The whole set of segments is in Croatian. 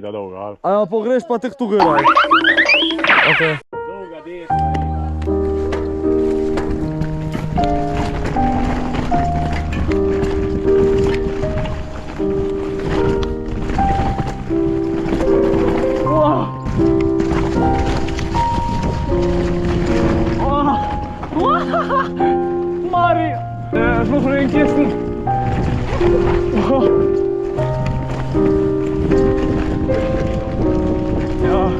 Da dolga. A ja pogreš pa tek tu gledaj. Okej. Dolga desna. Mari! Smo prvi kjesni. Ja.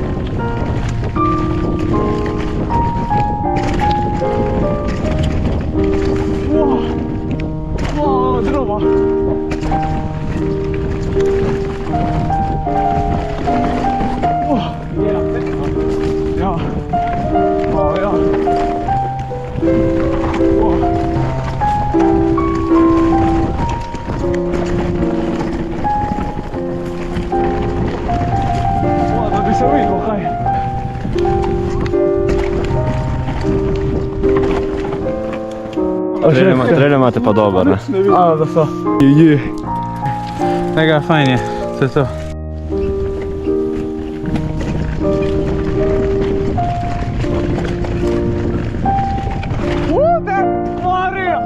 Wow, droba. Ja. Ja. Da bi se vidilo kaj. Trailer imate pa dober, ne? A, da so. Mega fajn je, to je to. Ude, Marija!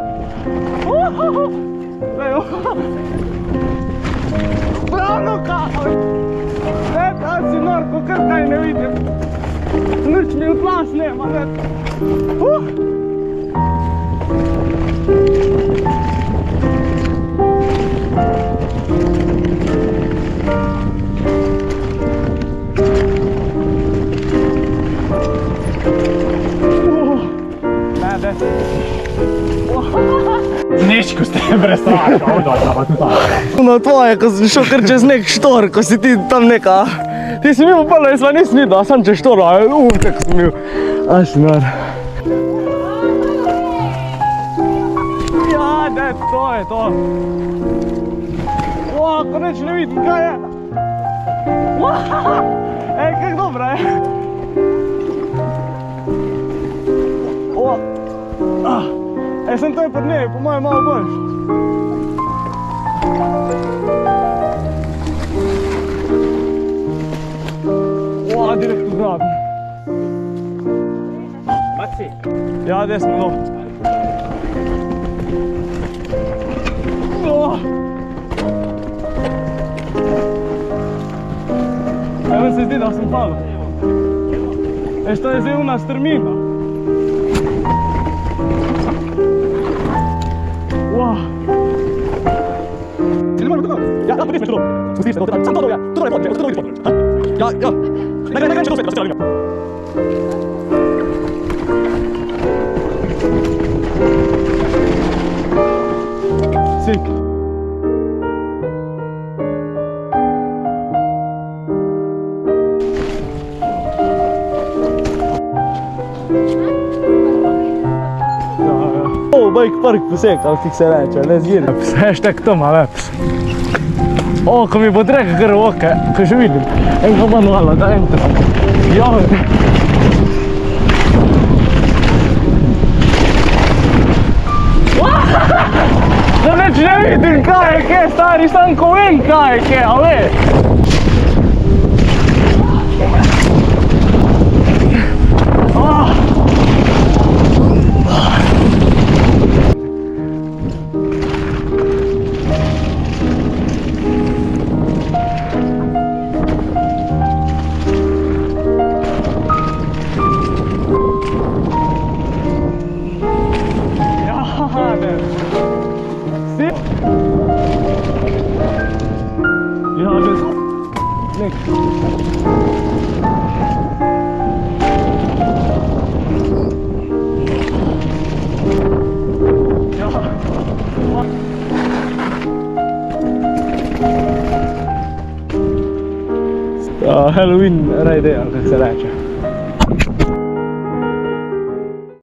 Pravno kao! Ne, da si norko, krkaj ne vidim. Nič mi v glas nema, ne. Ničko ste prestrašili, odvajamo tu tako. Ono tvoje, ko si šel kar čez nek štor, ko si ti tam neka... Ti si mimo prvo, jaz pa nisem videl, a sam čez štor, tako sem bil. A si nar. Ja, ne, to je to. Ko neč ne vidim, kaj je. Ej, kak dobra je. Ej, sem to je pod njej, po mojem malo boljš. Direkt v grad. Baci. Ja, desno, no. Evo se zdi, da sem padel. Ej, što je zdaj una strmina. Ti ne moramo tukaj? Ja, ja, podesme tu dol. Spustiš se dol, sam to dol, ja. Tu dol je pod, tu dol je pod. Ja, ja. Ne, če to sveti, da se radim. Sik. Bike park posek, ali ti se reče, ne zgine. Hashtag Toma Maps. Ko mi bo drega kar v oke, ko že vidim. Enega manuala, da enter. Ja. Da neč ne vidim kaj je kje, stari, sam ko vem kaj je kje, a ve. Halloween ride, ali kako se reče.